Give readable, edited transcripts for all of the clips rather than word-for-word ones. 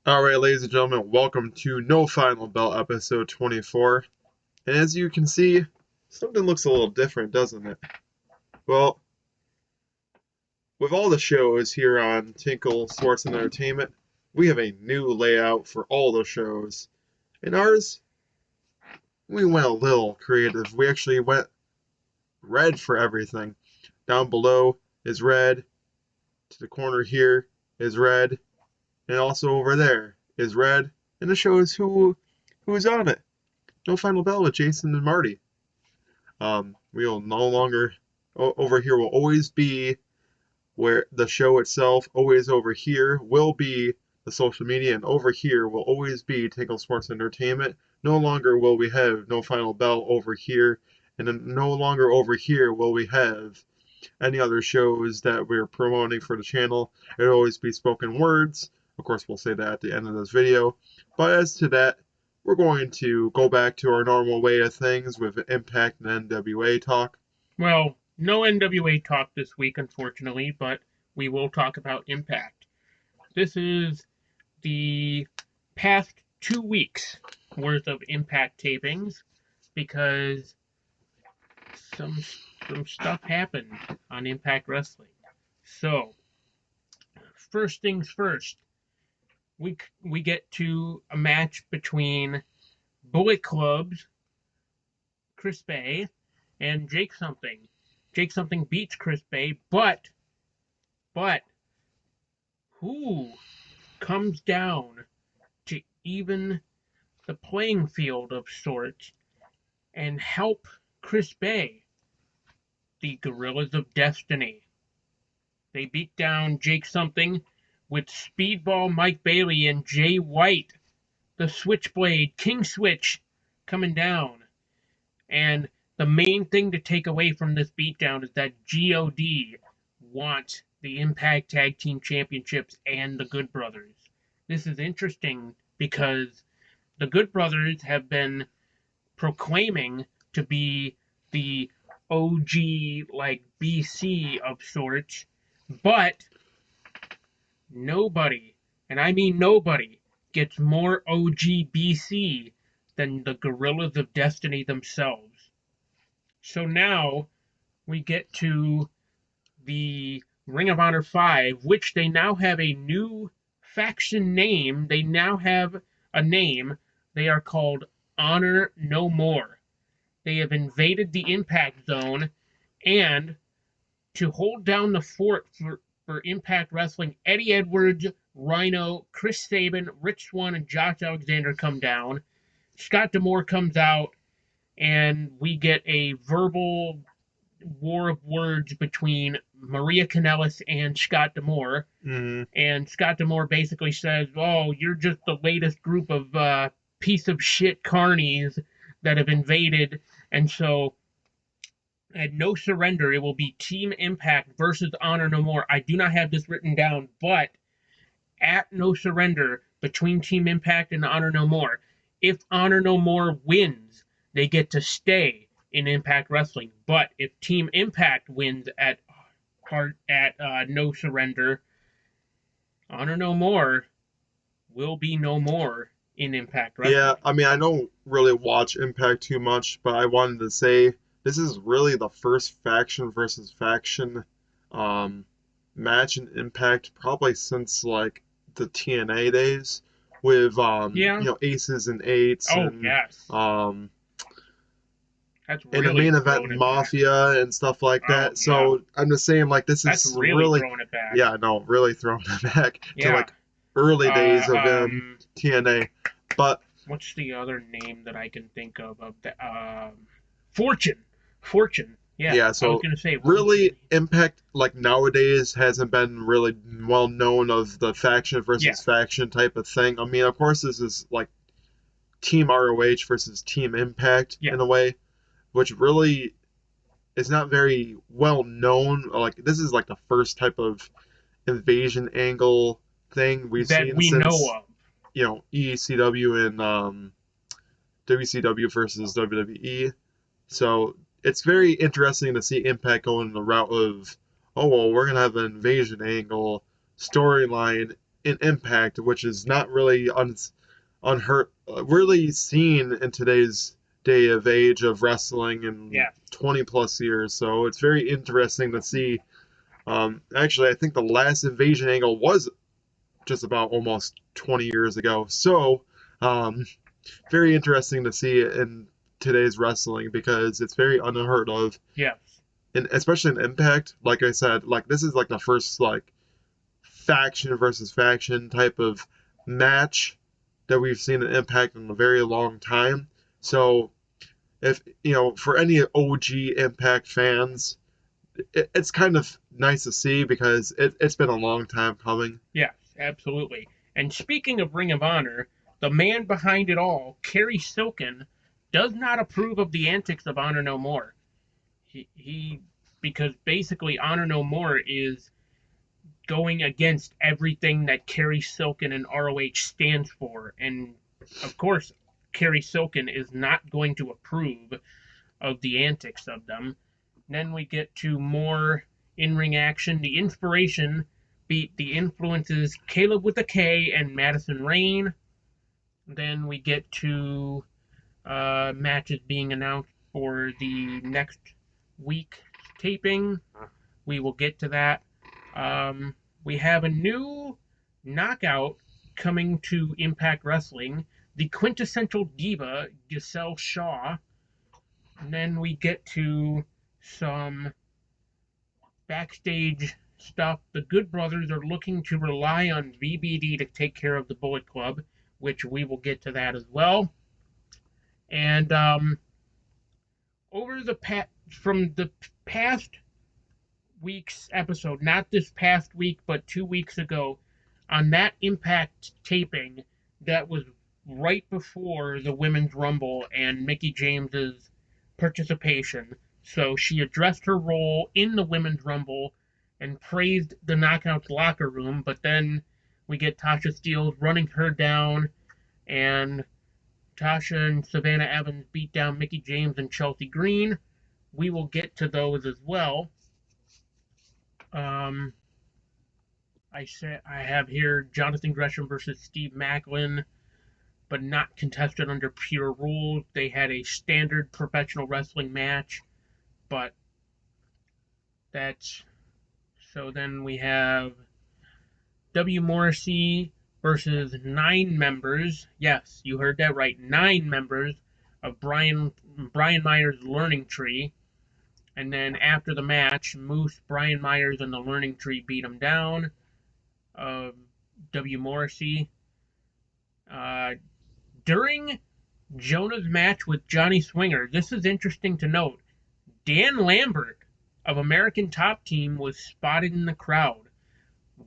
Alright, ladies and gentlemen, welcome to No Final Bell episode 24. And as you can see, something looks a little different, doesn't it? Well, with all the shows here on Tinkle Sports and Entertainment, we have a new layout for all the shows. In ours, we went a little creative. We actually went red for everything. Down below is red, to the corner here is red, and also over there is red, and it shows who's on it. No Final Bell with Jason and Marty. We will no longer over here will always be where the show itself. Always over here will be the social media, and over here will always be Tinkle Sports Entertainment. No longer will we have No Final Bell over here, and then no longer over here will we have any other shows that we're promoting for the channel. It'll always be spoken words. Of course, we'll say that at the end of this video. But as to that, we're going to go back to our normal way of things with Impact and NWA talk. Well, no NWA talk this week, unfortunately, but we will talk about Impact. This is the past 2 weeks worth of Impact tapings because some stuff happened on Impact Wrestling. So, first things first, we get to a match between Bullet Club's Chris Bay and Jake Something. Jake Something beats Chris Bay, but who comes down to even the playing field of sorts and help Chris Bay? The Gorillas of Destiny. They beat down Jake Something with Speedball Mike Bailey and Jay White, the Switchblade, King Switch, coming down. And the main thing to take away from this beatdown is that G.O.D. wants the Impact Tag Team Championships and the Good Brothers. This is interesting because the Good Brothers have been proclaiming to be the OG, like BC of sorts, but nobody, and I mean nobody, gets more OG BC than the Gorillas of Destiny themselves. So now we get to the Ring of Honor 5, which they now have a new faction name. They now have a name. They are called Honor No More. They have invaded the Impact Zone, and to hold down the fort for Impact Wrestling, Eddie Edwards, Rhino, Chris Sabin, Rich Swann, and Josh Alexander come down. Scott D'Amore comes out, and we get a verbal war of words between Maria Kanellis and Scott D'Amore. Mm-hmm. And Scott D'Amore basically says, "Oh, you're just the latest group of piece of shit carnies that have invaded." And so at No Surrender, it will be Team Impact versus Honor No More. I do not have this written down, but at No Surrender, between Team Impact and Honor No More, if Honor No More wins, they get to stay in Impact Wrestling. But if Team Impact wins at No Surrender, Honor No More will be no more in Impact Wrestling. Yeah, I mean, I don't really watch Impact too much, but I wanted to say this is really the first faction versus faction match in Impact probably since like the TNA days with aces and eights and yes. That's really in the main event Mafia and stuff like that. So I'm just saying, like, this is really throwing it back. Yeah, no, really throwing it back to like early days of TNA. But what's the other name that I can think of that? Fortune. Yeah. So I was gonna say really Impact like nowadays hasn't been really well known of the faction versus faction type of thing. I mean, of course, this is like Team ROH versus Team Impact in a way, which really is not very well known. Like, this is like the first type of invasion angle thing we've seen since, know of. ECW and WCW versus WWE. So it's very interesting to see Impact going the route of, oh, well, we're going to have an invasion angle storyline in Impact, which is not really really seen in today's day of age of wrestling in Yeah. 20 plus years. So it's very interesting to see. Actually, I think the last Invasion angle was just about almost 20 years ago. So, um, very interesting to see it in today's wrestling because it's very unheard of, Yes. and especially in Impact. Like I said, like this is like the first like faction versus faction type of match that we've seen in Impact in a very long time. So, if for any OG Impact fans, it's kind of nice to see because it's been a long time coming. Yes, absolutely. And speaking of Ring of Honor, the man behind it all, Kerry Silken, does not approve of the antics of Honor No More. He because basically Honor No More is going against everything that Kerry Silken and ROH stands for. And of course, Kerry Silken is not going to approve of the antics of them. Then we get to more in ring action. The Inspiration beat the Influences Caleb with a K and Madison Rain. Then we get to matches being announced for the next week taping. We will get to that. We have a new knockout coming to Impact Wrestling, the quintessential diva, Giselle Shaw. And then we get to some backstage stuff. The Good Brothers are looking to rely on VBD to take care of the Bullet Club, which we will get to that as well. And over the from the past week's episode, not this past week, but 2 weeks ago, on that Impact taping, that was right before the Women's Rumble and Mickie James's participation. So she addressed her role in the Women's Rumble and praised the Knockouts locker room, but then we get Tasha Steelz running her down, and Tasha and Savannah Evans beat down Mickie James and Chelsea Green. We will get to those as well. Um, I have here Jonathan Gresham versus Steve Macklin, but not contested under pure rules. They had a standard professional wrestling match, but that's so. Then we have W. Morrissey versus 9 members. Yes, you heard that right. 9 members of Brian Myers' Learning Tree. And then after the match, Moose, Brian Myers, and the Learning Tree beat him down. W. Morrissey. During Jonah's match with Johnny Swinger, this is interesting to note. Dan Lambert of American Top Team was spotted in the crowd.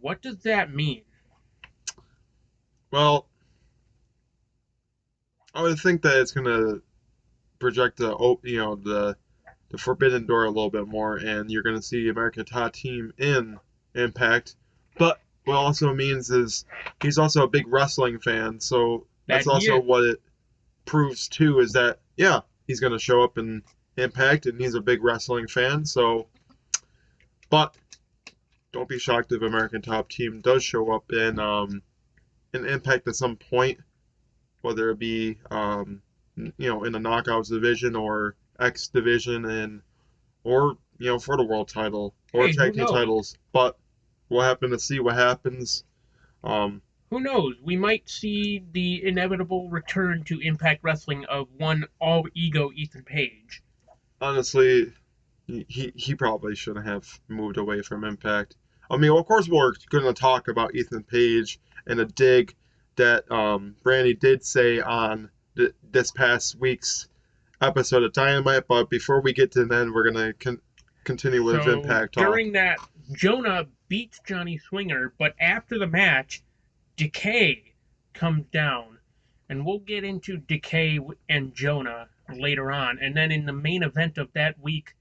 What does that mean? Well, I would think that it's gonna project the forbidden door a little bit more, and you're gonna see American Top Team in Impact. But what also means is he's also a big wrestling fan, so that's That he also is. what it proves too. Is that yeah, he's gonna show up in Impact, and he's a big wrestling fan. So, but don't be shocked if American Top Team does show up in Impact at some point, whether it be in the Knockouts division or X division, and or for the world title or Hey, who tag team knows? titles. But we'll happen to see what happens. Um, Who knows? We might see the inevitable return to Impact Wrestling of one all ego Ethan Page. Honestly, he probably shouldn't have moved away from Impact. I mean, of course, we're going to talk about Ethan Page and a dig that Brandy did say on this past week's episode of Dynamite. But before we get to then, we're going to continue with So Impact talk. during that, Jonah beats Johnny Swinger, but after the match, Decay comes down. And we'll get into Decay and Jonah later on. And then in the main event of that week,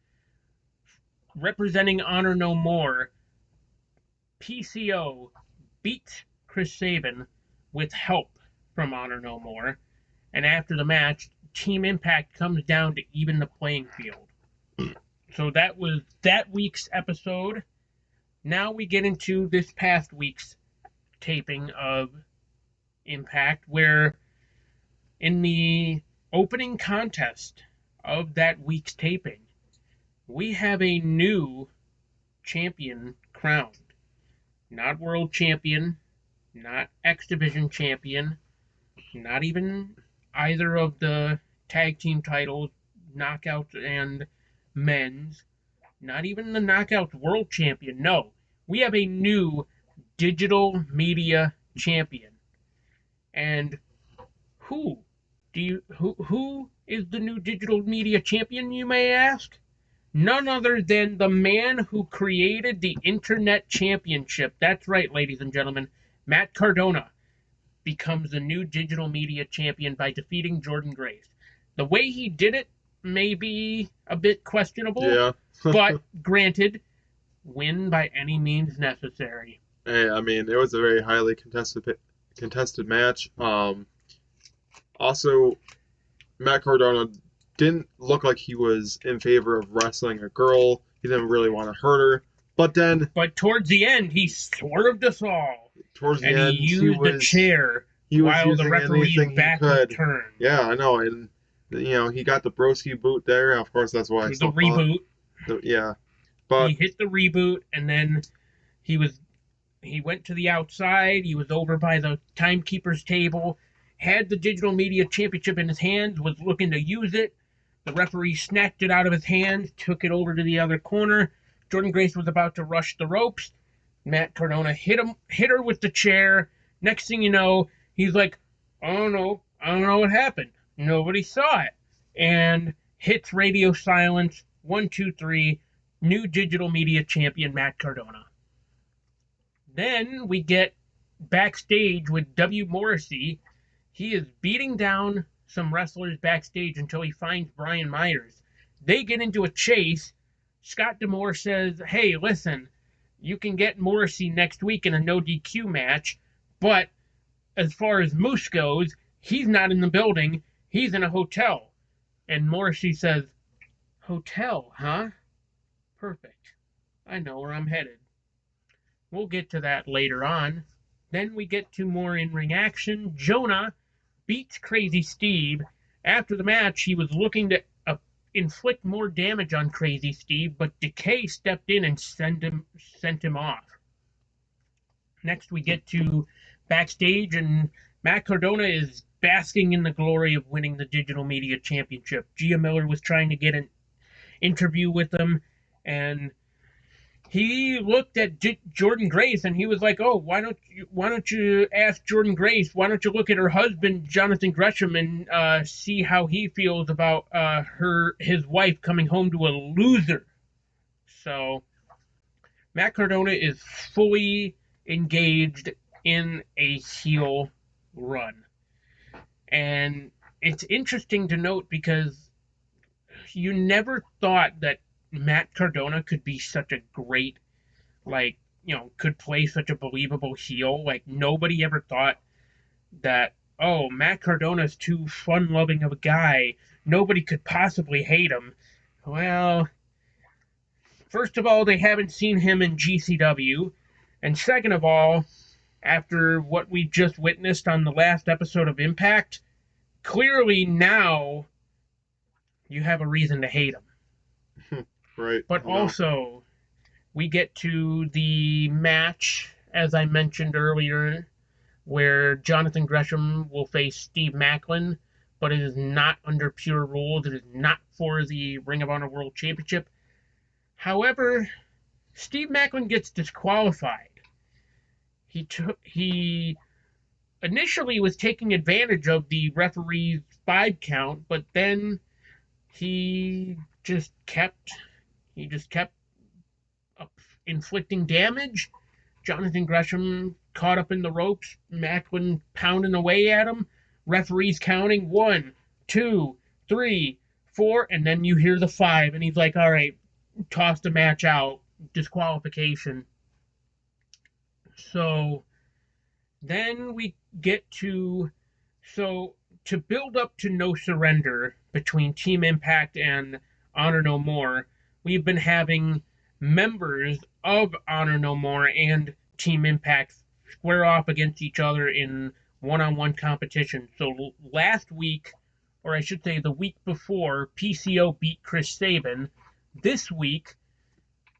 representing Honor No More, PCO beats Chris Sabin with help from Honor No More. And after the match, Team Impact comes down to even the playing field. So that was that week's episode. Now we get into this past week's taping of Impact, where in the opening contest of that week's taping, we have a new champion crowned. Not world champion, not X Division champion, not even either of the tag team titles, Knockouts and men's, not even the Knockouts world champion. No, we have a new digital media champion. And who who is the new digital media champion, you may ask? None other than the man who created the Internet Championship. That's right, ladies and gentlemen. Matt Cardona becomes the new digital media champion by defeating Jordan Grace. The way he did it may be a bit questionable, Yeah. but granted, win by any means necessary. Hey, I mean, it was a very highly contested match. Also, Matt Cardona didn't look like he was in favor of wrestling a girl. He didn't really want to hurt her. But towards the end, he swerved us all. Towards the end, he used the chair while the referee's back was turned. Yeah, I know. And, he got the broski boot there. Of course, that's why I still the reboot. Yeah. But he hit the reboot, and then he went to the outside. He was over by the timekeeper's table, had the digital media championship in his hands, was looking to use it. The referee snatched it out of his hands, took it over to the other corner. Jordan Grace was about to rush the ropes. Matt Cardona hit her with the chair. Next thing you know, he's like, I don't know what happened. Nobody saw it. And hits radio silence. 1, 2, 3. New digital media champion Matt Cardona. Then we get backstage with W. Morrissey. He is beating down some wrestlers backstage until he finds Brian Myers. They get into a chase. Scott D'Amore says, hey, listen, you can get Morrissey next week in a no DQ match, but as far as Moose goes, he's not in the building. He's in a hotel. And Morrissey says, hotel, huh? Perfect. I know where I'm headed. We'll get to that later on. Then we get to more in-ring action. Jonah beats Crazy Steve. After the match, he was looking to inflict more damage on Crazy Steve, but Decay stepped in and sent him off. Next, we get to backstage, and Matt Cardona is basking in the glory of winning the Digital Media Championship. Gia Miller was trying to get an interview with him, and he looked at Jordan Grace, and he was like, "Oh, why don't you ask Jordan Grace? Why don't you look at her husband, Jonathan Gresham, and see how he feels about his wife coming home to a loser?" So Matt Cardona is fully engaged in a heel run, and it's interesting to note because you never thought that Matt Cardona could be such a great, could play such a believable heel. Like, nobody ever thought that, oh, Matt Cardona's too fun-loving of a guy. Nobody could possibly hate him. Well, first of all, they haven't seen him in GCW. And second of all, after what we just witnessed on the last episode of Impact, clearly now you have a reason to hate him. Right. But also, we get to the match, as I mentioned earlier, where Jonathan Gresham will face Steve Macklin, but it is not under pure rules. It is not for the Ring of Honor World Championship. However, Steve Macklin gets disqualified. He initially was taking advantage of the referee's 5 count, but then he just kept inflicting damage. Jonathan Gresham caught up in the ropes. Macklin pounding away at him. Referees counting 1, 2, 3, 4, and then you hear the 5, and he's like, all right, toss the match out. Disqualification. So then we get to build up to No Surrender between Team Impact and Honor No More. We've been having members of Honor No More and Team Impact square off against each other in one-on-one competition. So last week, or I should say the week before, PCO beat Chris Sabin. This week,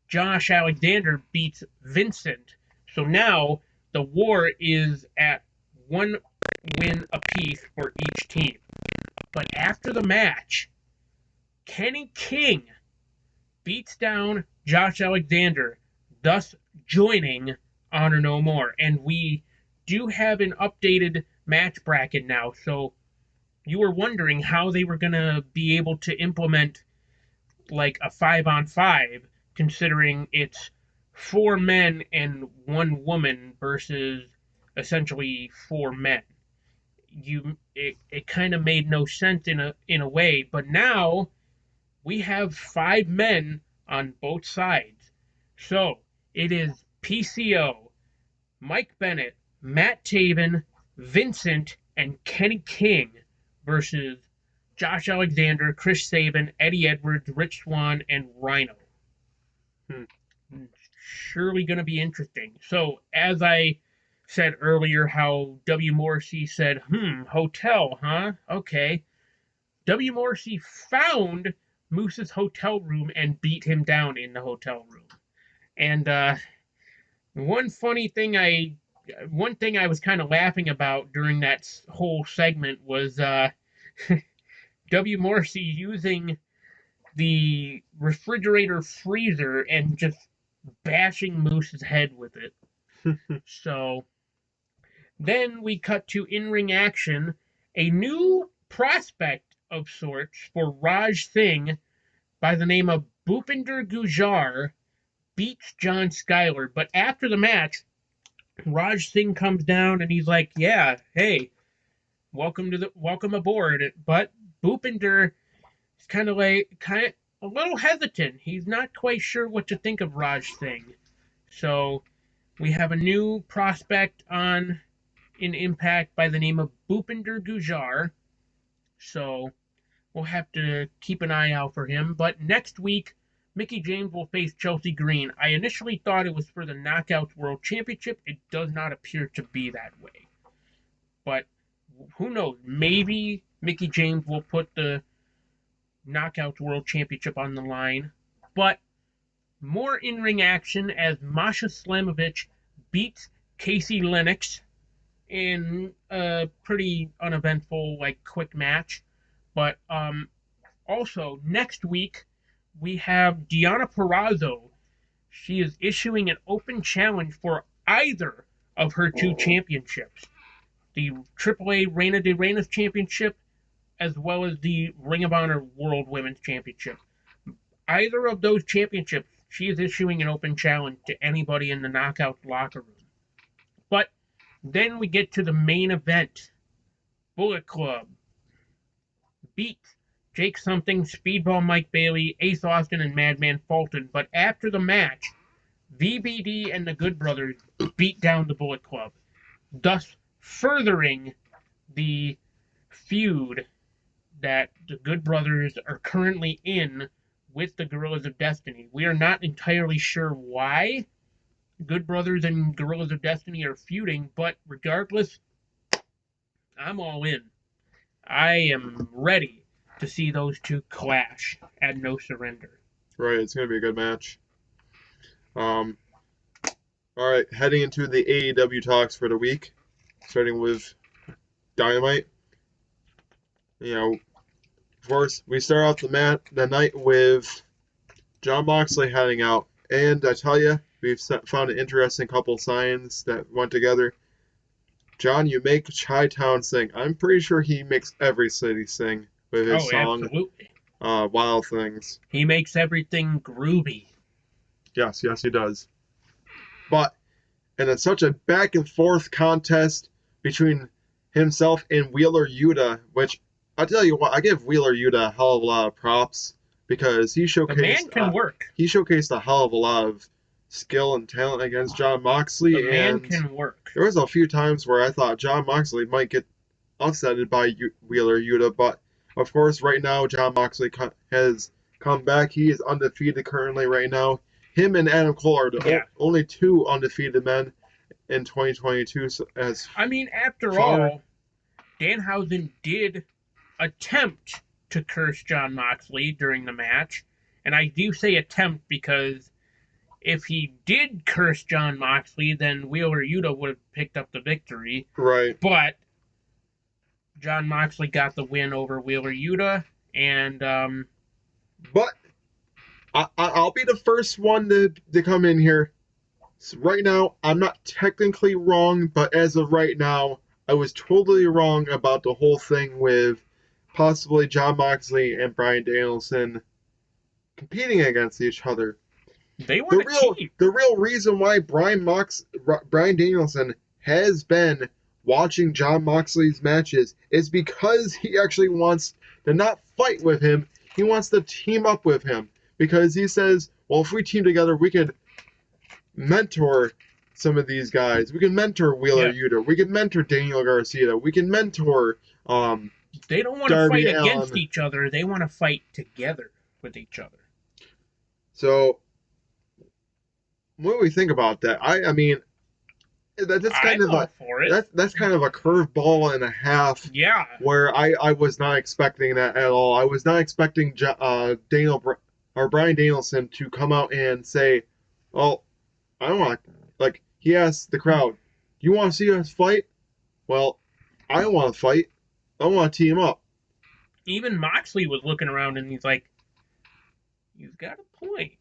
Josh Alexander beats Vincent. So now the war is at one win apiece for each team. But after the match, Kenny King beats down Josh Alexander, thus joining Honor No More. And we do have an updated match bracket now. So you were wondering how they were going to be able to implement like a 5-on-5, considering it's 4 men and 1 woman versus essentially 4 men. It kind of made no sense in a way, but now we have 5 men on both sides. So it is PCO, Mike Bennett, Matt Taven, Vincent, and Kenny King versus Josh Alexander, Chris Sabin, Eddie Edwards, Rich Swann, and Rhino. Surely going to be interesting. So, as I said earlier, how W. Morrissey said, hotel, huh? Okay. W. Morrissey found Moose's hotel room and beat him down in the hotel room. And one thing I was kind of laughing about during that whole segment was W. Morrissey using the refrigerator freezer and just bashing Moose's head with it. So then we cut to in-ring action. A new prospect of sorts for Raj Singh by the name of Bhupinder Gujar beats John Schuyler. But after the match, Raj Singh comes down and he's like, "Yeah, hey, welcome aboard." But Bhupinder is kind of a little hesitant. He's not quite sure what to think of Raj Singh. So we have a new prospect in Impact by the name of Bhupinder Gujar. So we'll have to keep an eye out for him. But next week, Mickie James will face Chelsea Green. I initially thought it was for the Knockouts World Championship. It does not appear to be that way. But who knows? Maybe Mickie James will put the Knockouts World Championship on the line. But more in-ring action as Masha Slamovich beats Casey Lennox in a pretty uneventful, quick match. But also, next week, we have Deonna Purrazzo. She is issuing an open challenge for either of her 2 championships. The AAA Reina de Reinas Championship, as well as the Ring of Honor World Women's Championship. Either of those championships, she is issuing an open challenge to anybody in the Knockout locker room. But then we get to the main event. Bullet Club beat Jake Something, Speedball Mike Bailey, Ace Austin, and Madman Fulton. But after the match, VBD and the Good Brothers beat down the Bullet Club, thus furthering the feud that the Good Brothers are currently in with the Guerrillas of Destiny. We are not entirely sure why Good Brothers and Guerrillas of Destiny are feuding, but regardless, I'm all in. I am ready to see those 2 clash at No Surrender. Right, it's going to be a good match. All right, heading into the AEW talks for the week, starting with Dynamite. Of course, we start off the night with Jon Moxley heading out. And I tell you, we've found an interesting couple signs that went together. John, you make Chi-Town sing. I'm pretty sure he makes every city sing with his song. Absolutely. Wild Things. He makes everything groovy. Yes, he does. But, and it's such a back and forth contest between himself and Wheeler Yuta, which, I tell you what, I give Wheeler Yuta a hell of a lot of props because he showcased... The man can work. He showcased a hell of a lot of skill and talent against Jon Moxley. The man can work. There was a few times where I thought Jon Moxley might get upsetted by Wheeler Yuta, but of course, right now, Jon Moxley has come back. He is undefeated currently right now. Him and Adam Cole are the only 2 undefeated men in 2022 as I mean, after far. all, Danhausen did attempt to curse Jon Moxley during the match. And I do say attempt because if he did curse Jon Moxley, then Wheeler Yuta would have picked up the victory. Right. But Jon Moxley got the win over Wheeler Yuta, and But I'll be the first one to come in here. So right now, I'm not technically wrong, but as of right now, I was totally wrong about the whole thing with possibly Jon Moxley and Bryan Danielson competing against each other. they were The a real team. the real reason why Bryan Danielson has been watching Jon Moxley's matches is because he actually wants to not fight with him. He wants to team up with him because he says, well, if we team together, we could mentor some of these guys. We can mentor Wheeler Yeah, Yuta. We can mentor Daniel Garcia. We can mentor they don't want to fight Darby against Allin. each other. They want to fight together with each other. So what do we think about that? I mean that's kind I'm of all a for it. that's kind of a curveball and a half Yeah, where I was not expecting that at all. I was not expecting Daniel or Bryan Danielson to come out and say, "Well, I don't want," like he asked the crowd, "You want to see us fight? Well, I want to fight. I want to team up." even Moxley was looking around and he's like, "You've got a point,"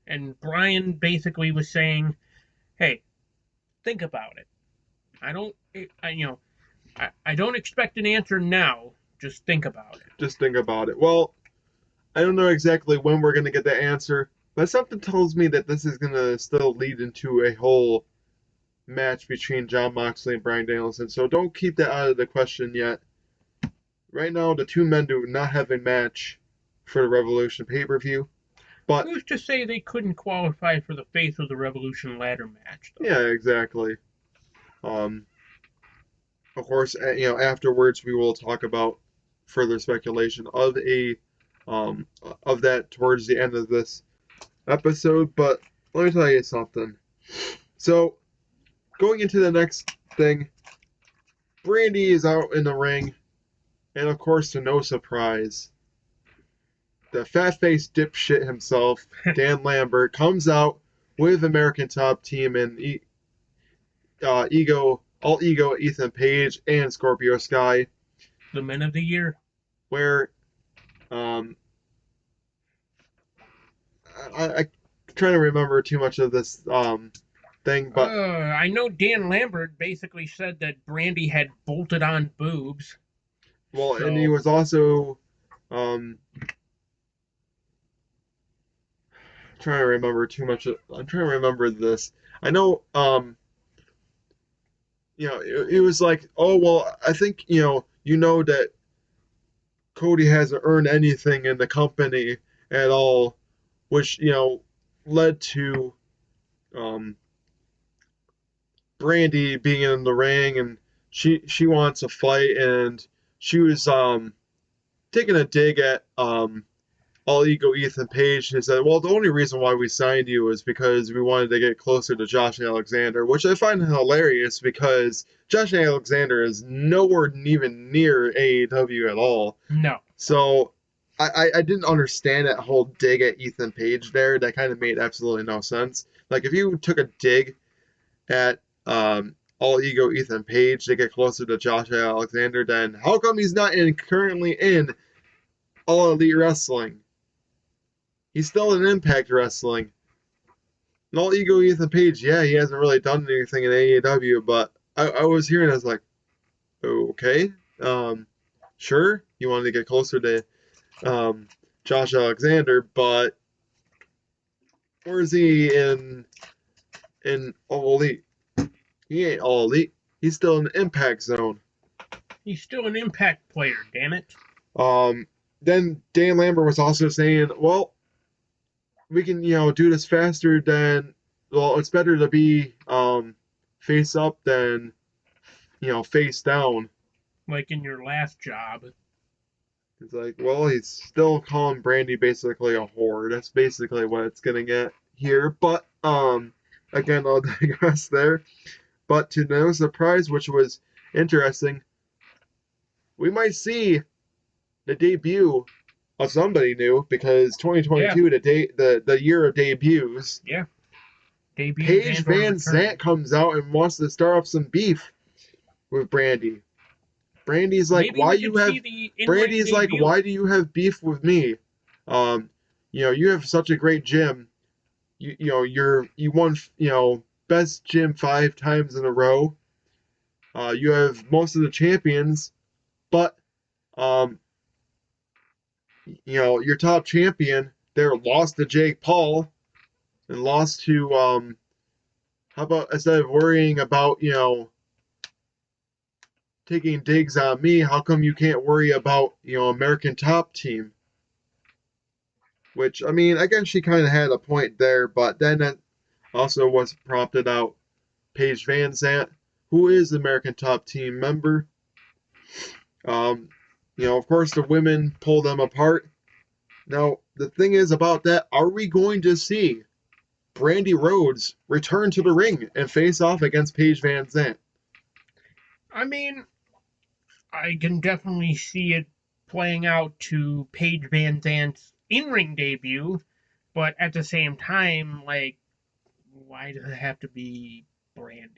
And Brian basically was saying, "Hey, think about it. I don't, I don't expect an answer now. Just think about it." Just think about it. Well, I don't know exactly when we're gonna get the answer, but something tells me that this is gonna still lead into a whole match between Jon Moxley and Bryan Danielson. So don't keep that out of the question yet. Right now, the two men do not have a match for the Revolution pay-per-view, but Who's to say they couldn't qualify for the Face of the Revolution ladder match, though? yeah, exactly. Um, of course, afterwards we will talk about further speculation of that towards the end of this episode. But let me tell you something. So going into the next thing, Brandy is out in the ring, and of course, to no surprise, the fat-faced dipshit himself, Dan Lambert, comes out with American Top Team and Ego Ethan Page and Scorpio Sky, The Men of the Year. where um, I trying to remember too much of this thing, but I know Dan Lambert basically said that Brandy had bolted on boobs. well, and he So, was also um, trying to remember too much. I'm trying to remember this. I know it was like, oh well, I think that Cody hasn't earned anything in the company at all, which led to um, Brandy being in the ring, and she wants a fight, and she was taking a dig at All Ego Ethan Page. He said, "Well, the only reason why we signed you is because we wanted to get closer to Josh Alexander," which I find hilarious because Josh Alexander is nowhere even near AEW at all. no. So I didn't understand that whole dig at Ethan Page there. That kind of made absolutely no sense. Like if you took a dig at All Ego Ethan Page to get closer to Josh Alexander, then how come he's not currently in All Elite Wrestling? He's still in Impact Wrestling. And All Ego Ethan Page, yeah, he hasn't really done anything in AEW, but I was hearing, I was like, okay, um, sure, you wanted to get closer to um, Josh Alexander, but where is he in All Elite? He ain't All Elite. He's still in the Impact Zone. He's still an Impact player, damn it. Um, then Dan Lambert was also saying, well, we can do this faster than well, it's better to be face up than face down. Like in your last job. It's like, well, he's still calling Brandy basically a whore. That's basically what it's getting at here. But again, I'll digress there. But to no surprise, which was interesting, we might see the debut of somebody new because Yeah, 2022, the year of debuts. yeah. Debuts Paige and or Van Zant returns. comes out and wants to start up some beef with Brandy. Brandy's like, Maybe why we you could see have? the in-ring Brandy's like, debut. why do you have beef with me? Um, you have such a great gym. You won best gym 5 times in a row. You have most of the champions, but um, your top champion there lost to Jake Paul and lost to how about instead of worrying about taking digs on me, how come you can't worry about American Top Team? Which I mean, I guess she kind of had a point there, but then that also was prompted out Paige Van Zant, who is American Top Team member. Um, of course, the women pull them apart. Now, the thing is about that, are we going to see Brandy Rhodes return to the ring and face off against Paige Van Zant? I mean, I can definitely see it playing out to Paige Van Zant's in-ring debut, but at the same time, like, why does it have to be Brandy?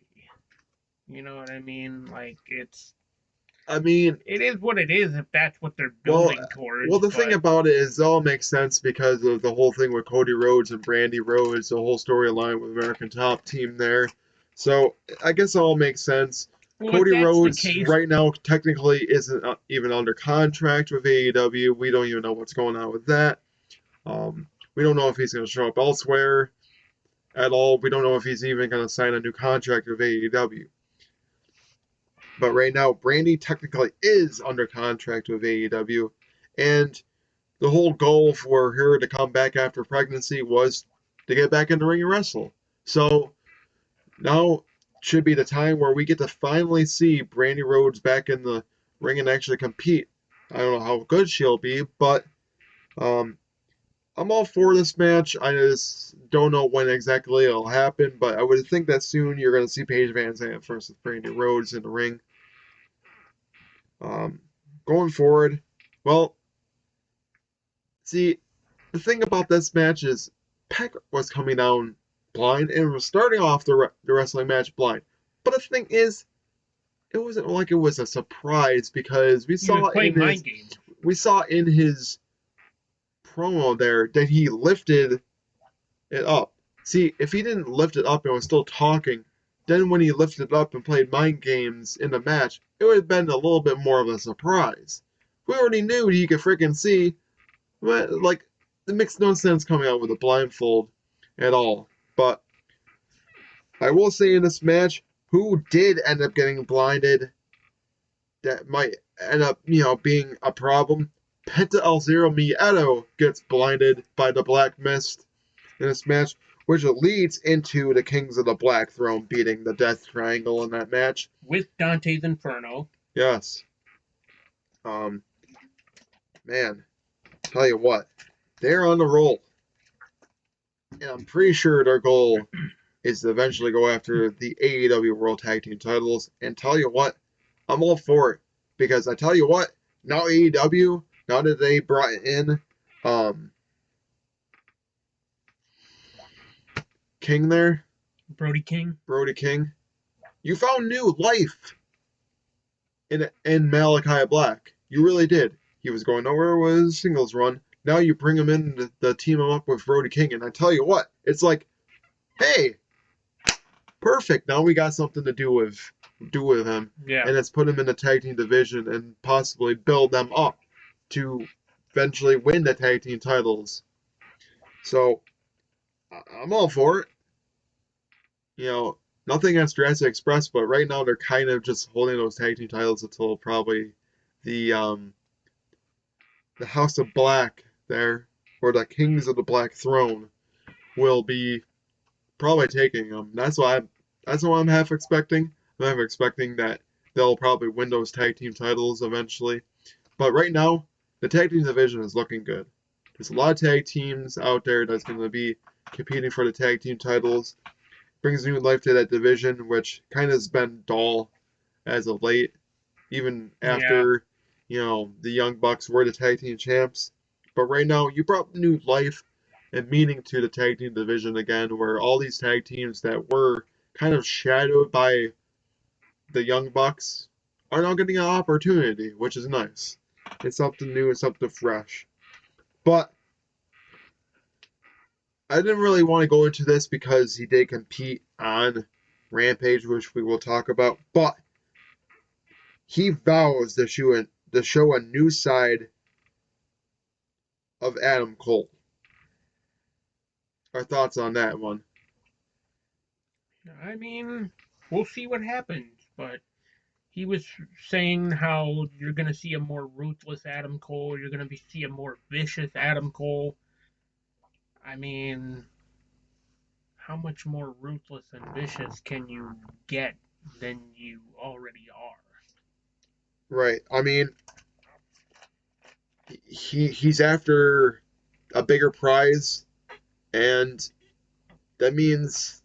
You know what I mean? Like, I mean, it is what it is if that's what they're well, building well, towards. the thing But about it is, it all makes sense because of the whole thing with Cody Rhodes and Brandy Rhodes, the whole storyline with American Top Team there. So I guess it all makes sense. well, if Cody that's the Rhodes case, right now technically isn't even under contract with AEW. We don't even know what's going on with that. Um, we don't know if he's going to show up elsewhere at all. We don't know if he's even going to sign a new contract with AEW. But right now, Brandy technically is under contract with AEW, and the whole goal for her to come back after pregnancy was to get back in the ring and wrestle. So now should be the time where we get to finally see Brandy Rhodes back in the ring and actually compete. I don't know how good she'll be, but um, I'm all for this match. I just don't know when exactly it'll happen, but I would think that soon you're going to see Paige Van Zandt versus Brandy Rhodes in the ring. Um, Going forward, well, see, the thing about this match is Peck was coming down blind and was starting off the wrestling match blind. But the thing is, it wasn't like it was a surprise because he was playing mind games. we saw in his promo there that he lifted it up. See, if he didn't lift it up and was still talking, then when he lifted it up and played mind games in the match, it would have been a little bit more of a surprise. We already knew he could freaking see, but like it makes no sense coming out with a blindfold at all. But I will say in this match, who did end up getting blinded that might end up, being a problem. Penta El Zero Miedo gets blinded by the Black Mist in this match, which leads into the Kings of the Black Throne beating the Death Triangle in that match. With Dante's Inferno. Yes. Um, Man, tell you what, they're on the roll. And I'm pretty sure their goal is to eventually go after the AEW World Tag Team titles. And tell you what, I'm all for it. Because I tell you what, now AEW, now that they brought in um, King there, Brody King. Brody King, you found new life in Malachi Black. You really did. He was going nowhere with his singles run. Now you bring him in to team him up with Brody King, and I tell you what, it's like, hey, perfect. Now we got something to do with him, Yeah. and let's put him in the tag team division and possibly build them up to eventually win the tag team titles. So I'm all for it. Nothing against Jurassic Express, but right now they're kind of just holding those tag team titles until probably the House of Black there, or the Kings of the Black Throne, will be probably taking them. That's what I'm half expecting. I'm half expecting that they'll probably win those tag team titles eventually. But right now, the tag team division is looking good. There's a lot of tag teams out there that's going to be competing for the tag team titles, brings new life to that division, which kind of has been dull as of late, even Yeah. after, the Young Bucks were the tag team champs. But right now, you brought new life and meaning to the tag team division again, where all these tag teams that were kind of shadowed by the Young Bucks are now getting an opportunity, which is nice. It's something new and something fresh. But I didn't really want to go into this because he did compete on Rampage, which we will talk about. But he vows to show a new side of Adam Cole. Our thoughts on that one? I mean, we'll see what happens, but he was saying how you're going to see a more ruthless Adam Cole, you're going to see a more vicious Adam Cole. I mean, how much more ruthless and vicious can you get than you already are? Right. I mean, he's after a bigger prize, and that means,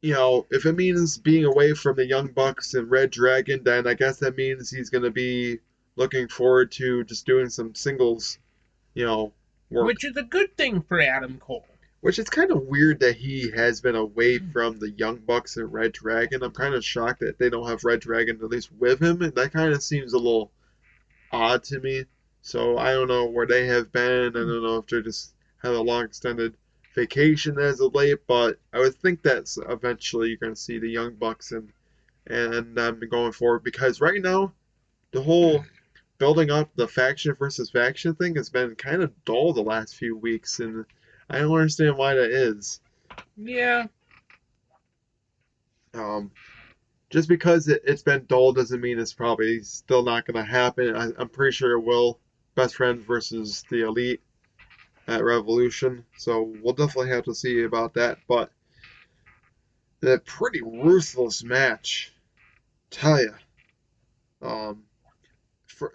if it means being away from the Young Bucks and Red Dragon, then I guess that means he's going to be looking forward to just doing some singles, you know, work. Which is a good thing for Adam Cole. Which is kind of weird that he has been away from the Young Bucks and Red Dragon. I'm kind of shocked that they don't have Red Dragon at least with him, and that kind of seems a little odd to me. So I don't know where they have been. I don't know if they just had a long extended vacation as of late, but I would think that eventually you're going to see the Young Bucks and going forward, because right now the whole building up the faction versus faction thing has been kind of dull the last few weeks, and I don't understand why that is. Yeah, Um, just because it's been dull doesn't mean it's probably still not going to happen. I'm pretty sure it will. Best friends versus the elite at Revolution, so we'll definitely have to see about that. But a pretty ruthless match, tell you. Um,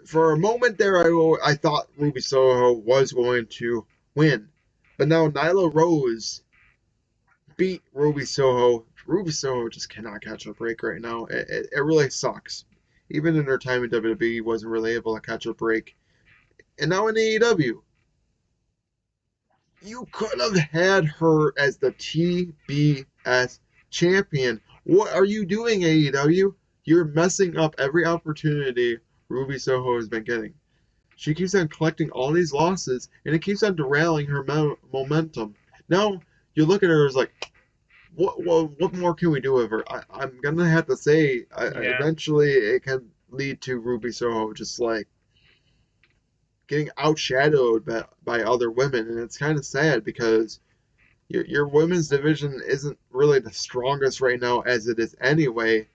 for a moment there, I thought Ruby Soho was going to win, but now Nyla Rose beat Ruby Soho. Ruby Soho just cannot catch a break right now. It really sucks. Even in her time in WWE, wasn't really able to catch a break. And now in AEW, you could have had her as the TBS champion. What are you doing, AEW? You're messing up every opportunity Ruby Soho has been getting. She keeps on collecting all these losses, and it keeps on derailing her momentum. Now you look at her as like, what more can we do with her? I'm gonna have to say, yeah. eventually it can lead to Ruby Soho just like getting outshadowed by other women, and it's kind of sad because your women's division isn't really the strongest right now as it is anyway,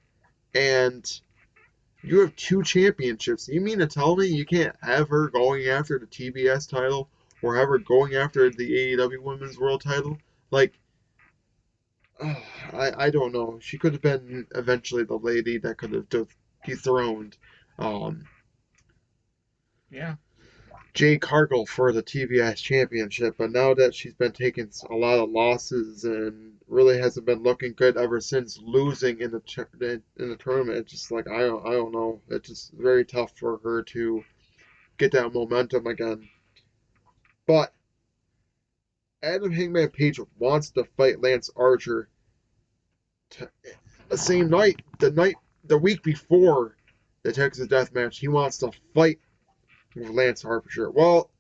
and you have two championships. You mean to tell me you can't have her going after the TBS title or have her going after the AEW Women's World title? Like, oh, I don't know. She could have been eventually the lady that could have dethroned um, Yeah. Jade Cargill for the TBS championship, but now that she's been taking a lot of losses and really hasn't been looking good ever since losing in the tournament, it's just like I don't know. It's just very tough for her to get that momentum again. But Adam Hangman Page wants to fight Lance Archer to, the same night, the week before the Texas Death Match. He wants to fight with Lance Archer. Well,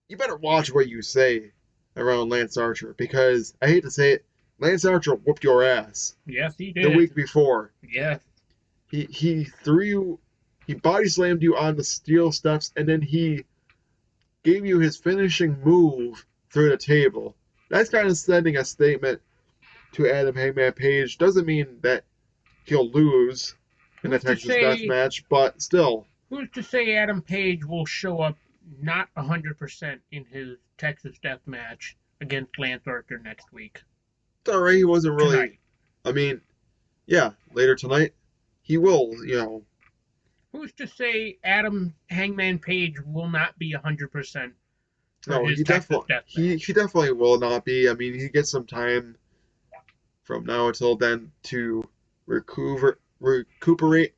you better watch what you say around Lance Archer, because I hate to say it, Lance Archer whooped your ass Yes, he the did. week before. Yes. He threw you, he body slammed you on the steel steps, and then he gave you his finishing move through the table. That's kind of sending a statement to Adam Hangman Page. Doesn't mean that he'll lose in the Who's to Texas Death say Match, but still, who's to say Adam Page will show up not 100% in his Texas Death Match against Lance Archer next week? it's alright. He wasn't really. Tonight. I mean, yeah, later tonight he will. Who's to say Adam Hangman Page will not be 100% for No, his Texas death match. he definitely will not be. I mean, he gets some time from now until then to recuperate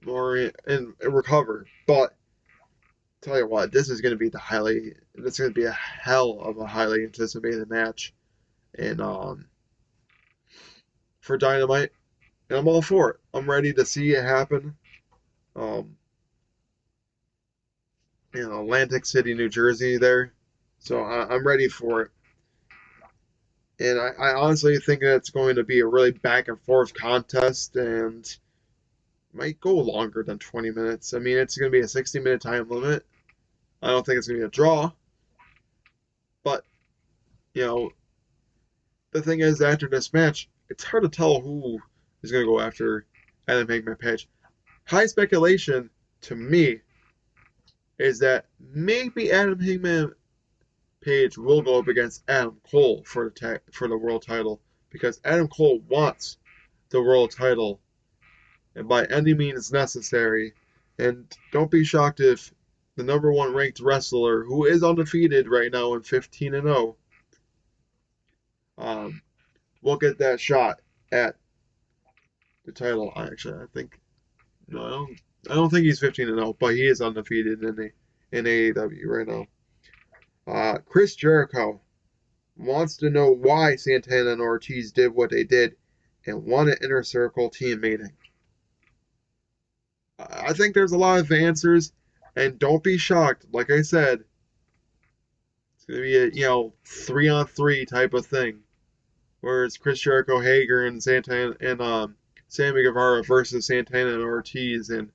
more and recover. But tell you what, this is going to be this is going to be a hell of a highly anticipated match, and for Dynamite, and I'm all for it. I'm ready to see it happen. Um, Atlantic City, New Jersey, there, so I'm ready for it. And I honestly think that it's going to be a really back and forth contest, and might go longer than 20 minutes. I mean, it's going to be a 60-minute time limit. I don't think it's going to be a draw, but you know, the thing is, after this match, it's hard to tell who is going to go after Adam Hangman Page. High speculation to me is that maybe Adam Hangman Page will go up against Adam Cole for the world title, because Adam Cole wants the world title and by any means necessary. And don't be shocked if the number one ranked wrestler, who is undefeated right now in 15-0, will get that shot at the title. Actually, I think no, I don't think he's 15-0, but he is undefeated in AEW right now. Chris Jericho wants to know why Santana and Ortiz did what they did and wanted Inner Circle team meeting. I think there's a lot of answers, and don't be shocked. Like I said, it's gonna be a 3-on-3 type of thing, where it's Chris Jericho, Hager, and Santana and Sammy Guevara versus Santana and Ortiz and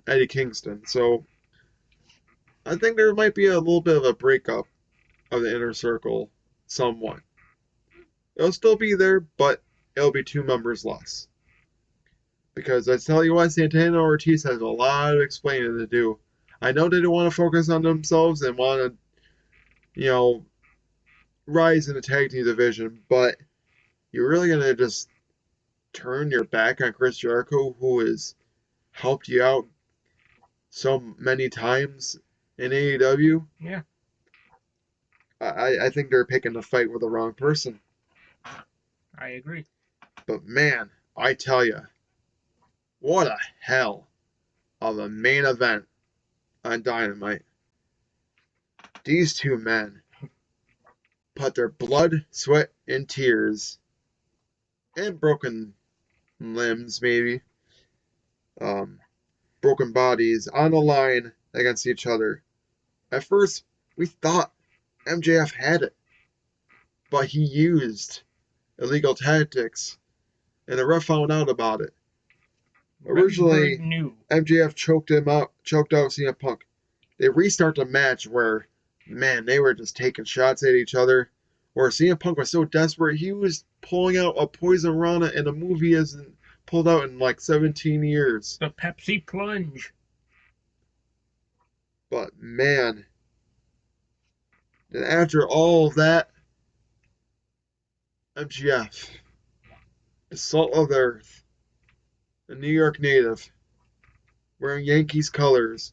Eddie Kingston. So I think there might be a little bit of a breakup of the Inner Circle, somewhat. It'll still be there, but it'll be 2 members less. Because I tell you what, Santana and Ortiz has a lot of explaining to do. I know they don't want to focus on themselves and want to, rise in the tag team division, but you're really going to just turn your back on Chris Jericho, who has helped you out so many times in AEW? Yeah. I think they're picking a fight with the wrong person. I agree. But man, I tell you, what a hell of a main event on Dynamite. These two men put their blood, sweat, and tears, and broken limbs, maybe, broken bodies, on the line against each other. At first, we thought MJF had it, but he used illegal tactics, and the ref found out about it. Originally, MJF choked out CM Punk. They restart the match where, man, they were just taking shots at each other. Where CM Punk was so desperate, he was pulling out a poison rana in a move he hasn't pulled out in like 17 years. The Pepsi Plunge. But man, and after all of that, MJF, the salt of the earth, a New York native, wearing Yankees colors,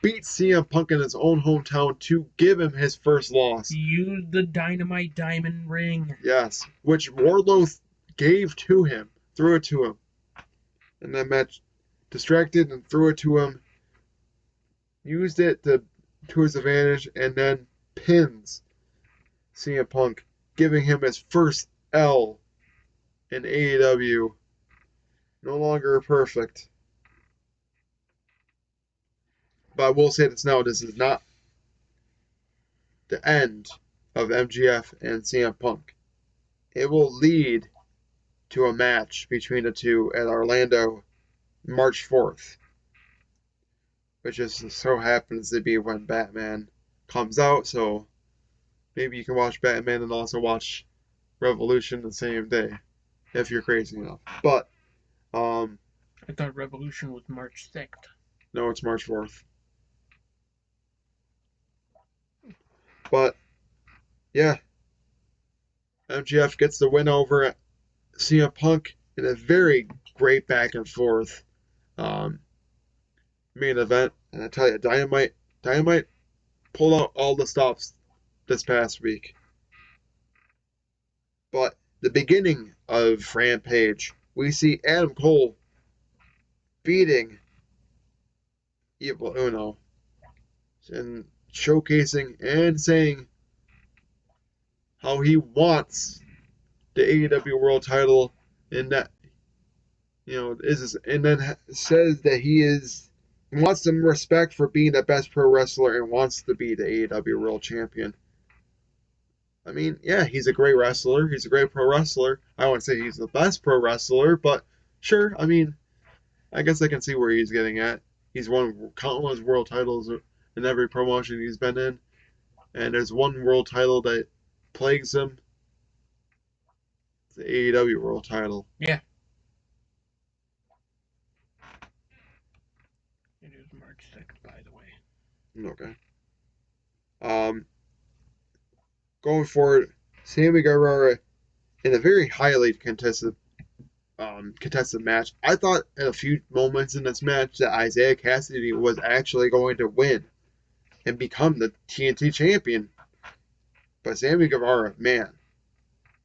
beat CM Punk in his own hometown to give him his first loss. He used the Dynamite Diamond ring. Yes, which Wardlow gave to him, threw it to him. And that match, distracted and threw it to him, used it to his advantage, and then pins CM Punk, giving him his first L in AEW. No longer perfect. But I will say this now, this is not the end of MGF and CM Punk. It will lead to a match between the two at Orlando, March 4th. Which just so happens to be when Batman comes out, so maybe you can watch Batman and also watch Revolution the same day, if you're crazy enough. But, I thought Revolution was March 6th. No, it's March 4th. But, yeah, MGF gets the win over CM Punk in a very great back and forth main event. And I tell you, Dynamite pulled out all the stops this past week. But the beginning of Rampage, we see Adam Cole beating Evil Uno and showcasing and saying how he wants the AEW World Title, and that and then says that he wants some respect for being the best pro wrestler and wants to be the AEW World Champion. I mean, yeah, he's a great wrestler. He's a great pro wrestler. I wouldn't say he's the best pro wrestler, but sure. I mean, I guess I can see where he's getting at. He's won countless world titles in every promotion he's been in, and there's one world title that plagues him. It's the AEW World Title. Yeah. It is March 6th, by the way. Okay. Going forward, Sammy Guevara in a very highly contested match. I thought at a few moments in this match that Isaiah Cassidy was actually going to win and become the TNT champion. But Sammy Guevara, man,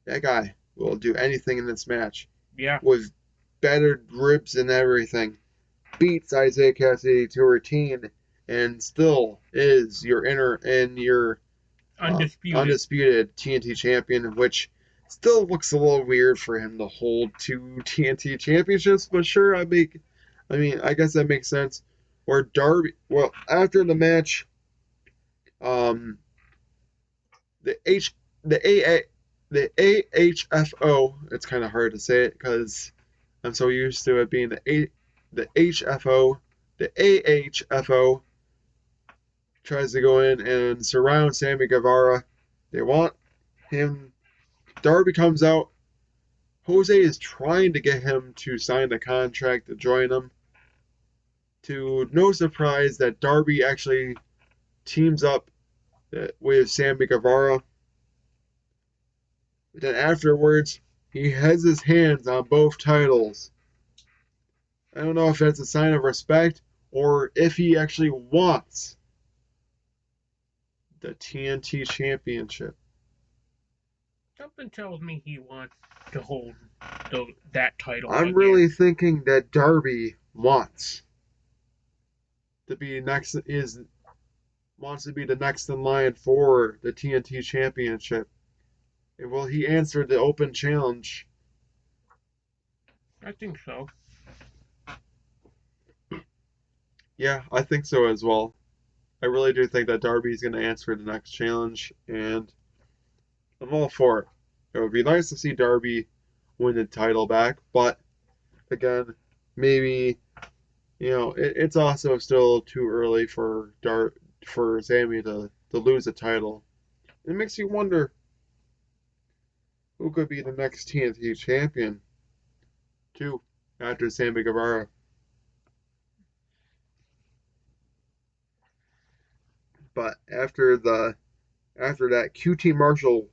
that guy will do anything in this match. Yeah. With battered ribs and everything. Beats Isaiah Cassidy to a routine and still is your undisputed TNT champion, which still looks a little weird for him to hold two TNT championships, but sure, I guess that makes sense. Or Darby, well, after the match, the AHFO, it's kind of hard to say it because I'm so used to it being the HFO, the AHFO tries to go in and surround Sammy Guevara. They want him. Darby comes out. Jose is trying to get him to sign the contract to join him. To no surprise that Darby actually teams up with Sammy Guevara. Then afterwards, he has his hands on both titles. I don't know if that's a sign of respect or if he actually wants the TNT Championship. Something tells me he wants to hold that title. I'm really thinking that Darby wants to be wants to be the next in line for the TNT Championship. And will he answer the open challenge? I think so. Yeah, I think so as well. I really do think that Darby's going to answer the next challenge, and I'm all for it. It would be nice to see Darby win the title back, but again, maybe it's also still too early for Sammy to lose the title. It makes you wonder who could be the next TNT champion, too, after Sammy Guevara. But after that, QT Marshall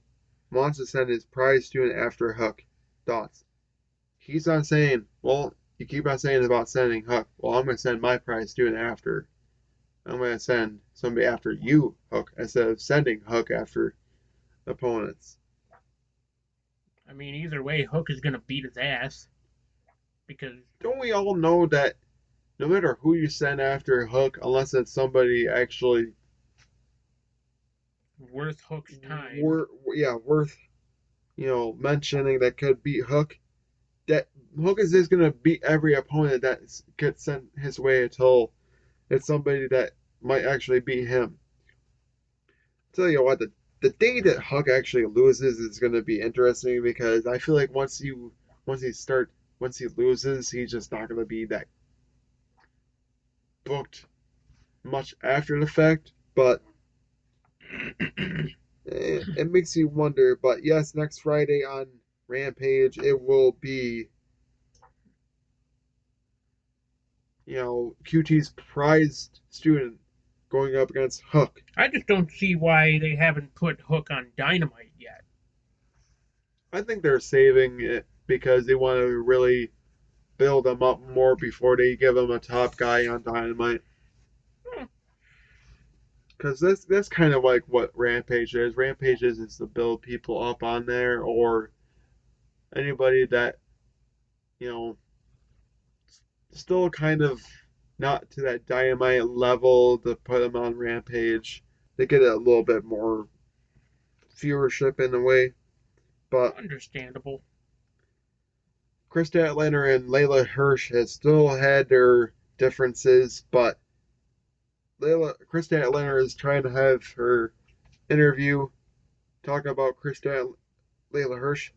wants to send his prize student after Hook. Thoughts? He's on saying, well, you keep on saying about sending Hook. Well, I'm going to send my prize student after. I'm going to send somebody after you, Hook, instead of sending Hook after opponents. I mean, either way, Hook is going to beat his ass. Because don't we all know that no matter who you send after Hook, unless it's somebody actually worth Hook's time, worth mentioning that could beat Hook, that Hook is just going to beat every opponent that gets sent his way until it's somebody that might actually beat him. I'll tell you what, the day that Hook actually loses is going to be interesting because I feel like once he loses, he's just not going to be that booked much after the fact, but it makes you wonder. But yes, next Friday on Rampage, it will be QT's prized student going up against Hook. I just don't see why they haven't put Hook on Dynamite yet. I think they're saving it because they want to really build him up more before they give him a top guy on Dynamite. Because that's kind of like what Rampage is. Rampage is to build people up on there, or anybody that, you know, still kind of not to that Dynamite level to put them on Rampage. They get a little bit more viewership in a way. But Understandable. Chris Statlander and Layla Hirsch has still had their differences, but Chris Statlander is trying to have her interview talk about Layla Hirsch,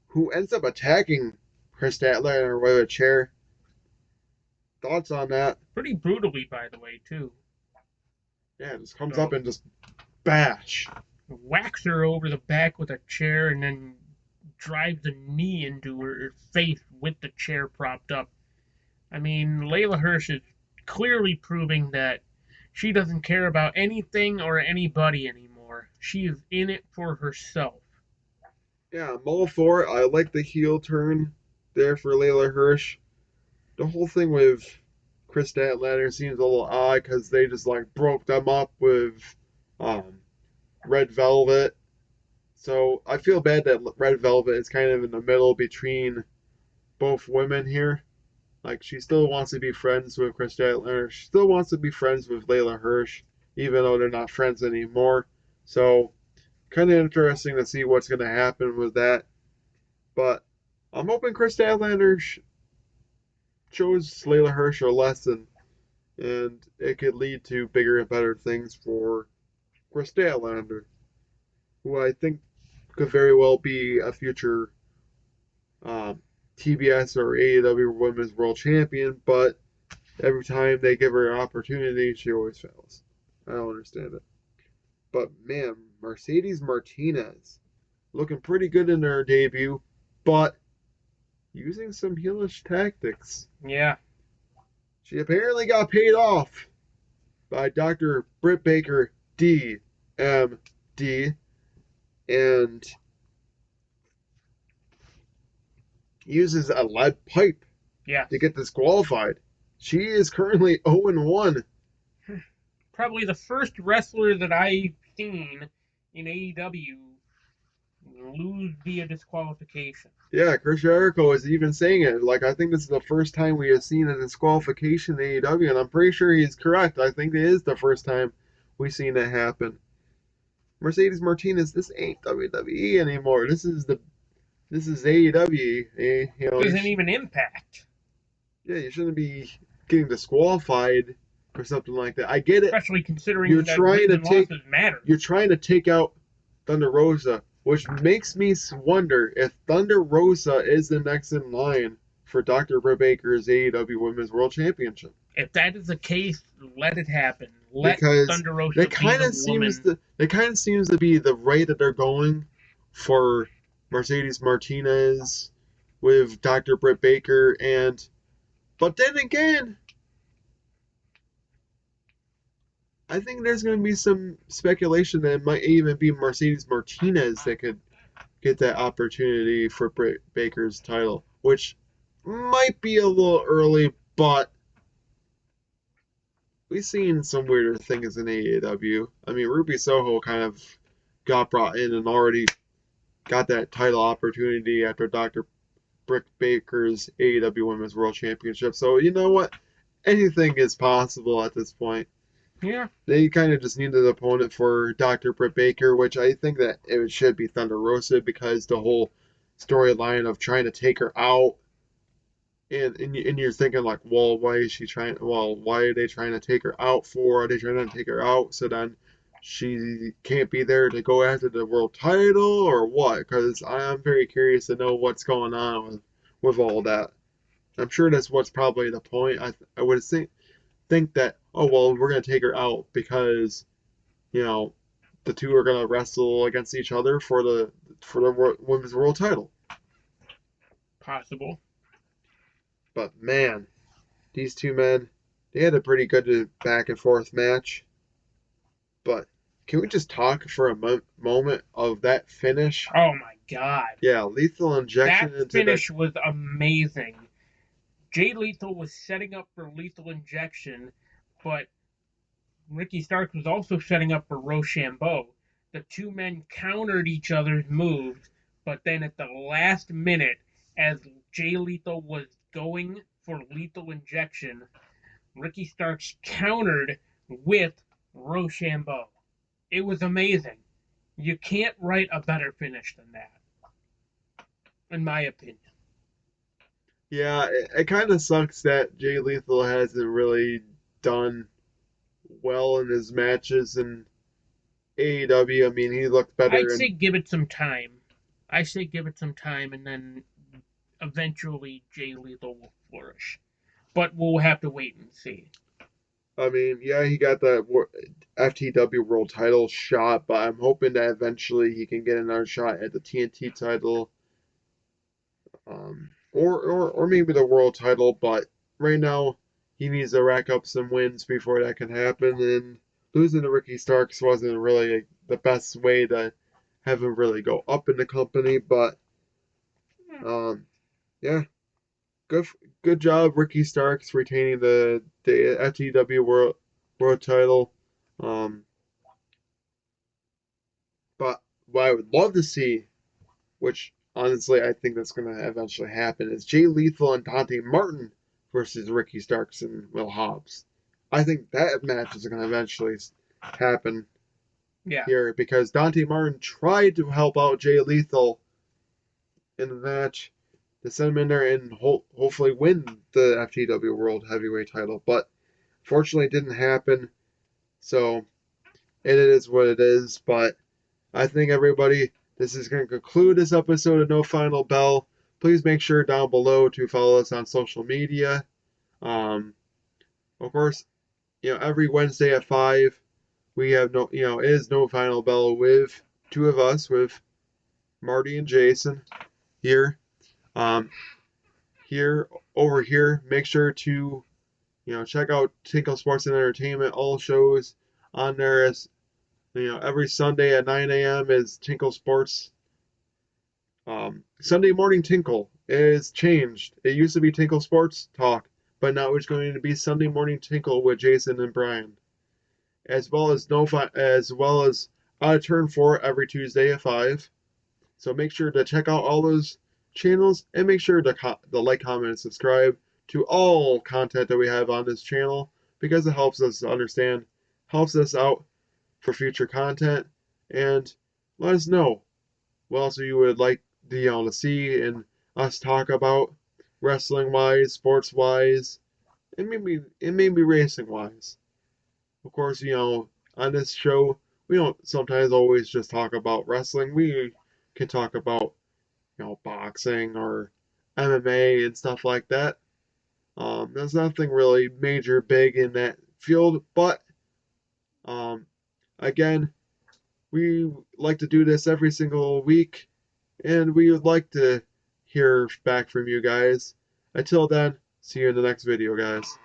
who ends up attacking Chris Statlander with a chair. Thoughts on that? Pretty brutally, by the way, too. Yeah, just comes So, up and just bash. whacks her over the back with a chair and then drives a knee into her face with the chair propped up. I mean, Layla Hirsch is clearly proving that she doesn't care about anything or anybody anymore. She is in it for herself. Yeah, I'm all for it. I like the heel turn there for Layla Hirsch. The whole thing with Chris Statlander seems a little odd because they just like broke them up with um, Red Velvet. So I feel bad that Red Velvet is kind of in the middle between both women here. Like she still wants to be friends with Chris Statlander. She still wants to be friends with Layla Hirsch, even though they're not friends anymore. So kind of interesting to see what's going to happen with that. But I'm hoping Chris Statlander shows Layla Hirsch a lesson, and it could lead to bigger and better things for Chris Statlander, who I think could very well be a future um, TBS or AEW Women's World Champion, but every time they give her an opportunity, she always fails. I don't understand it. But man, Mercedes Martinez looking pretty good in her debut, but using some heelish tactics. Yeah. She apparently got paid off by Dr. Britt Baker, D.M.D., and uses a lead pipe Yeah. to get disqualified. She is currently 0-1. Probably the first wrestler that I've seen in AEW lose via disqualification. Yeah, Chris Jericho is even saying it. Like, I think this is the first time we have seen a disqualification in AEW, and I'm pretty sure he's correct. I think it is the first time we've seen it happen. Mercedes Martinez, this ain't WWE anymore. This is AEW. You know, Doesn't even Impact. yeah, you shouldn't be getting disqualified or something like that. I get it. Especially considering You're that trying wins to and take losses matter. you're trying to take out Thunder Rosa, which makes me wonder if Thunder Rosa is the next in line for Dr. Britt Baker's AEW Women's World Championship. If that is the case, let it happen. Let Because Thunder Rosa that be kind the of seems woman. it kind of seems to be the way that they're going for Mercedes Martinez with Dr. Britt Baker, but then again, I think there's going to be some speculation that it might even be Mercedes Martinez that could get that opportunity for Britt Baker's title, which might be a little early, but we've seen some weirder things in AEW. I mean, Ruby Soho kind of got brought in and already got that title opportunity after Dr. Britt Baker's AEW Women's World Championship. So, you know what? Anything is possible at this point. Yeah. They kind of just needed an opponent for Dr. Britt Baker, which I think that it should be Thunder Rosa because the whole storyline of trying to take her out, and you're thinking like, well, why is she trying? Well, why are they trying to take her out for? Are they trying to take her out so then she can't be there to go after the world title or what? Because I'm very curious to know what's going on with all that. I'm sure that's what's probably the point. I would think that, oh well, we're gonna take her out because the two are gonna wrestle against each other for the women's world title. Possible. But man, these two men, they had a pretty good back and forth match. But can we just talk for a moment of that finish? Oh my god. Yeah, lethal injection That into finish was amazing. Jay Lethal was setting up for lethal injection, but Ricky Starks was also setting up for Rochambeau. The two men countered each other's moves, but then at the last minute, as Jay Lethal was going for lethal injection, Ricky Starks countered with Rochambeau. It was amazing. You can't write a better finish than that, in my opinion. Yeah, it kind of sucks that Jay Lethal hasn't really done well in his matches in AEW. I mean, he looked I'd better say in. give it some time. I say give it some time, and then eventually Jay Lethal will flourish. But we'll have to wait and see. I mean, yeah, he got the FTW World Title shot, but I'm hoping that eventually he can get another shot at the TNT title, or maybe the World Title. But right now, he needs to rack up some wins before that can happen. And losing to Ricky Starks wasn't really the best way to have him really go up in the company. But um, yeah, good good job, Ricky Starks retaining the FTW World Title. Um, but what I would love to see, which honestly I think that's going to eventually happen, is Jay Lethal and Dante Martin versus Ricky Starks and Will Hobbs. I think that match is going to eventually happen Yeah. here because Dante Martin tried to help out Jay Lethal in the match to send him in there and hopefully win the FTW World Heavyweight title, but fortunately it didn't happen. So it is what it is, but I think everybody, this is going to conclude this episode of No Final Bell. Please make sure down below to follow us on social media. Um, of course, every Wednesday at 5, we have it is No Final Bell with two of us, with Marty and Jason here. Um, over here, make sure to, check out Tinkle Sports and Entertainment. All shows on there as, every Sunday at 9 a.m. is Tinkle Sports. Sunday Morning Tinkle is changed. It used to be Tinkle Sports Talk, but now it's going to be Sunday Morning Tinkle with Jason and Brian, as well as Out of Turn 4 every Tuesday at 5. So make sure to check out all those channels and make sure to like, comment, and subscribe to all content that we have on this channel because it helps us understand, helps us out for future content, and let us know what else you would like to see and us talk about wrestling wise, sports wise, and maybe racing wise. Of course, on this show we don't sometimes always just talk about wrestling. We can talk about boxing or MMA and stuff like that. There's nothing really major big in that field, but um, again, we like to do this every single week, and we would like to hear back from you guys. Until then, see you in the next video, guys.